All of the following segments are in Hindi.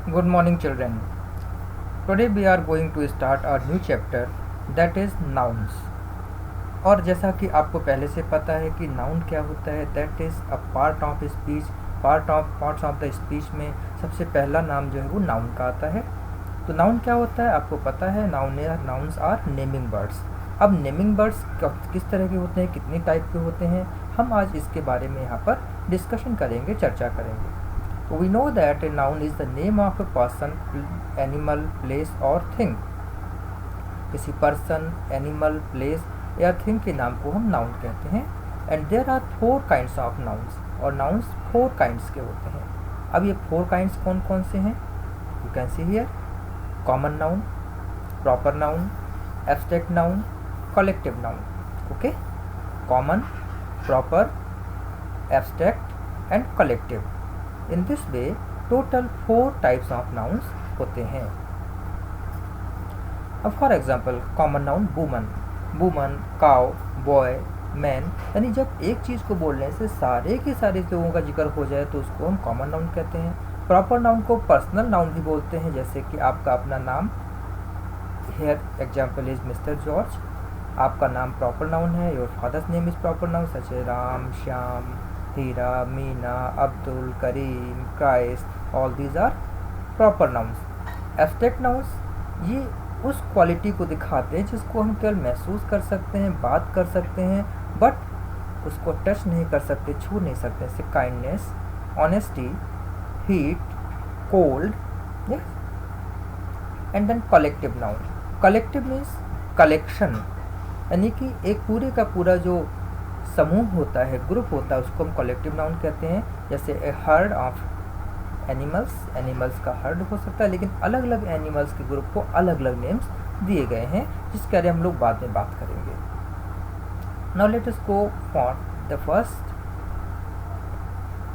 Good morning, children. Today we are going to start a new chapter that is nouns. और जैसा कि आपको पहले से पता है कि नाउन क्या होता है, that is a part of speech. Parts of the speech में सबसे पहला नाम जो है वो नाउन का आता है। तो नाउन क्या होता है आपको पता है, नाउन्स आर नेमिंग वर्ड्स। अब नेमिंग वर्ड्स किस तरह के होते हैं, कितने टाइप के होते हैं, हम आज इसके बारे में यहाँ पर डिस्कशन करेंगे, चर्चा करेंगे। We know that a noun is the name of a person, animal, place और thing। किसी पर्सन, एनिमल, प्लेस या थिंग के नाम को हम नाउन कहते हैं। And there are 4 kinds of nouns, और नाउन्स 4 काइंड्स के होते हैं। अब ये 4 काइंड्स कौन कौन से हैं? You can see here: common noun, proper noun, abstract noun, collective noun. Okay, common, proper, abstract and collective. In this way total 4 types of nouns होते हैं। अब for example common noun woman, cow, boy, man, यानी जब एक चीज़ को बोलने से सारे के सारे लोगों का जिक्र हो जाए तो उसको हम कॉमन नाउन कहते हैं। प्रॉपर नाउन को पर्सनल नाउन भी बोलते हैं, जैसे कि आपका अपना नाम, here example is mister George, आपका नाम प्रॉपर नाउन है। Your father's name is proper noun such a Ram, Shyam, Heera, Meena, Abdul, Karim, Christ, all these are proper nouns. Abstract nouns ये उस क्वालिटी को दिखाते हैं जिसको हम केवल महसूस कर सकते हैं, बात कर सकते हैं, बट उसको टच नहीं कर सकते, छू नहीं सकते, जैसे kindness, honesty, heat, cold, yes. And then collective noun. Collective means collection, यानी कि एक पूरे का पूरा जो समूह होता है, ग्रुप होता है, उसको हम कलेक्टिव नाउन कहते हैं। जैसे ए हर्ड ऑफ एनिमल्स का हर्ड हो सकता है, लेकिन अलग अलग एनिमल्स के ग्रुप को अलग अलग नेम्स दिए गए हैं, जिसके बारे में हम लोग बाद में बात करेंगे। Now let us go for the first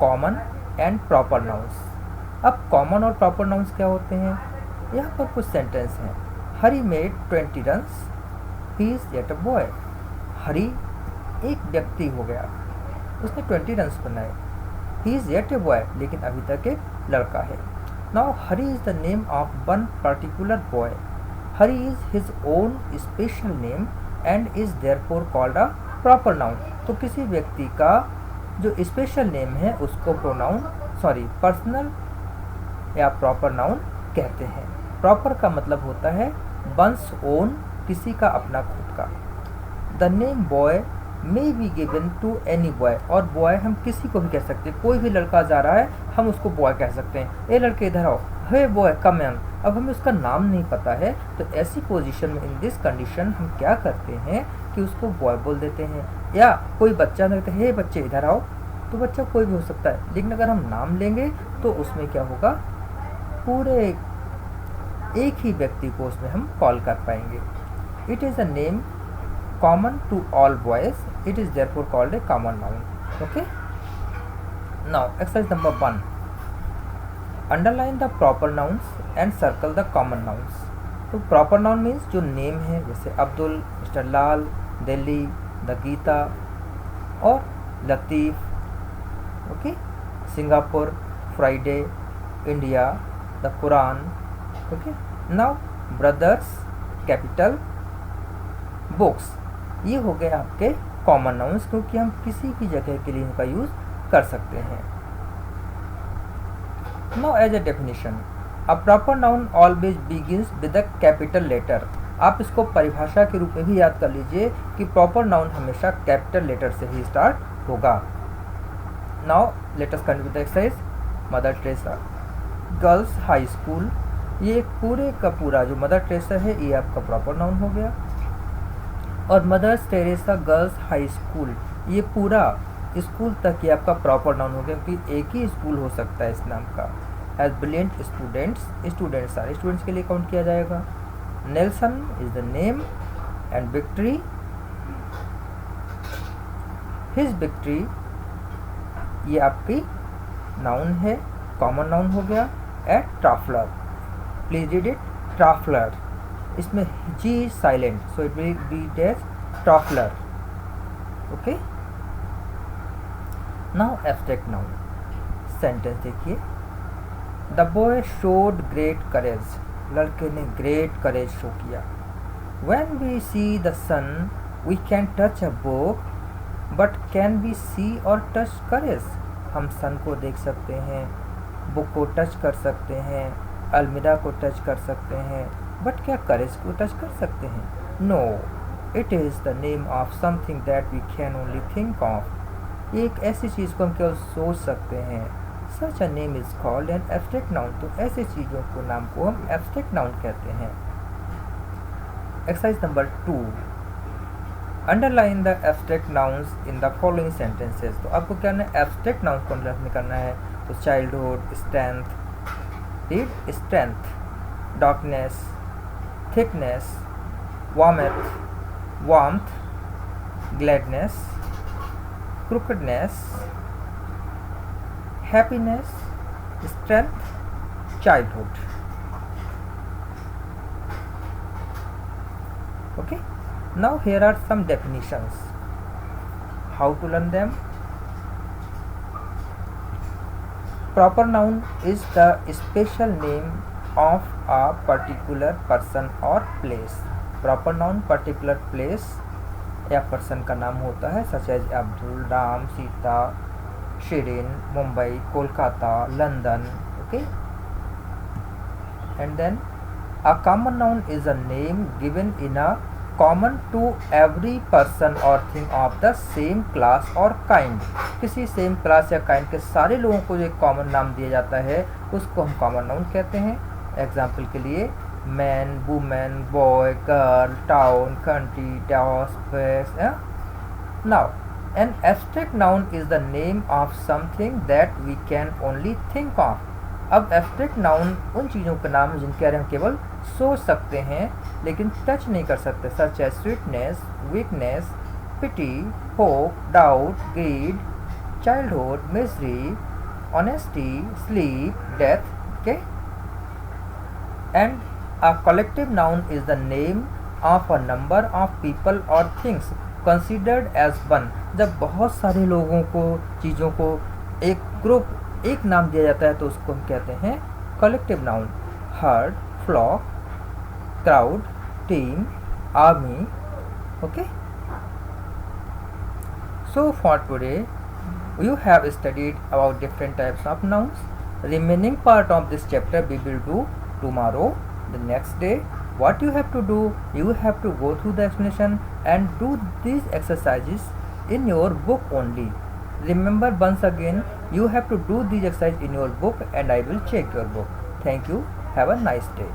common and proper nouns. अब कॉमन और प्रॉपर नाउन्स क्या होते हैं? यहाँ पर कुछ सेंटेंस हैं। Hari made 20 runs, he is yet a boy. Hari एक व्यक्ति हो गया, उसने 20 रन्स बनाए। He is yet a boy, लेकिन अभी तक एक लड़का है। Now Hari is the name of one particular boy. Hari is his own special name and is therefore called a proper noun. तो किसी व्यक्ति का जो स्पेशल नेम है उसको पर्सनल या प्रॉपर नाउन कहते हैं। प्रॉपर का मतलब होता है वंस ओन, किसी का अपना खुद का। The name boy may be given to any boy, और बॉय हम किसी को भी कह सकते हैं। कोई भी लड़का जा रहा है हम उसको बॉय कह सकते हैं। ए लड़के इधर आओ, हे बॉय कम ऑन। अब हमें उसका नाम नहीं पता है, तो ऐसी पोजीशन में, इन दिस कंडीशन, हम क्या करते हैं कि उसको बॉय बोल देते हैं। या कोई बच्चा कहते हैं हे बच्चे इधर आओ, तो बच्चा कोई भी हो सकता है, लेकिन अगर हम नाम लेंगे तो उसमें क्या होगा, पूरे एक ही व्यक्ति को उसमें हम कॉल कर पाएंगे। It is a name common to all boys, it is therefore called a common noun. Okay, now exercise number 1, underline the proper nouns and circle the common nouns. तो proper noun means जो नेम है, जैसे अब्दुल, मिस्टर लाल, दिल्ली, द गीता और Latif. Okay, Singapore, Friday, India, the Quran. Okay, now brothers, capital, books. ये हो गए आपके कॉमन नाउन्स, क्योंकि हम किसी भी जगह के लिए इनका यूज़ कर सकते हैं। Now as a definition, a proper noun always begins with a capital letter. आप इसको परिभाषा के रूप में भी याद कर लीजिए कि प्रॉपर नाउन हमेशा कैपिटल लेटर से ही स्टार्ट होगा। Now let us continue the exercise. Mother Teresa girls high school, ये पूरे का पूरा जो मदर टेरेसा है ये आपका प्रॉपर नाउन हो गया। और mother's Teresa girls high school, ये पूरा स्कूल तक ये आपका प्रॉपर नाउन हो गया, क्योंकि एक ही स्कूल हो सकता है इस नाम का। एज ब्रिलियंट स्टूडेंट्स, स्टूडेंट्स सारे स्टूडेंट्स के लिए काउंट किया जाएगा। Nelson is the name and victory, his victory, ये आपकी नाउन है, कॉमन नाउन हो गया। At Trafalgar, please read it, Trafalgar, इसमें G is silent, so it will be as Trafalgar. Okay, now abstract noun. Sentence देखिए, the boy showed great courage, लड़के ने ग्रेट करेज शो किया। When we see the sun, we can touch a book, but can we see or touch courage? हम सन को देख सकते हैं, बुक को टच कर सकते हैं, अलमीरा को टच कर सकते हैं, बट क्या करेज को टच कर सकते हैं? No, it is the name of something that we can only think of. ये एक ऐसी चीज़ को हम केवल सोच सकते हैं। Such a name is called an abstract noun. तो ऐसी चीज़ों को नाम को हम एब्स्ट्रैक्ट नाउन कहते हैं। Exercise number 2. Underline the abstract nouns in the following sentences. तो आपको क्या करना है? Abstract nouns को अंडरलाइन करना है। तो childhood, strength, read strength, darkness, thickness, warmth, gladness, crookedness, happiness, strength, childhood. Okay, now here are some definitions. How to learn them? Proper noun is the special name of a particular person or place. Proper noun particular place या person का नाम होता है, such as Abdul, Ram, Sita, Shirin, Mumbai, Kolkata, London. Okay, and then a common noun is a name given in a common to every person or thing of the same class or kind. किसी सेम क्लास या काइंड के सारे लोगों को जो एक कॉमन नाम दिया जाता है उसको हम कॉमन नाउन कहते हैं। एग्जाम्पल के लिए man, women, boy, girl, town, country, dogs, place. Now an abstract noun is the name of something that we can only think of. अब एब्स्ट्रैक्ट नाउन उन चीज़ों के नाम हैं जिनके बारे में हम केवल सोच सकते हैं लेकिन टच नहीं कर सकते, such as sweetness, weakness, pity, hope, doubt, greed, childhood, misery, honesty, sleep, death. Okay, and a collective noun is the name of a number of people और थिंग्स कंसिडर्ड एज वन। जब बहुत सारे लोगों को, चीज़ों को एक ग्रुप, एक नाम दिया जाता है तो उसको हम कहते हैं collective noun. Herd, flock, crowd, team, army. Okay, so for today you have studied about different types of nouns. Remaining part of this chapter we will do tomorrow. The next day what you have to do, you have to go through the explanation and do these exercises in your book only. Remember once again, you have to do these exercises in your book and I will check your book. Thank you. Have a nice day.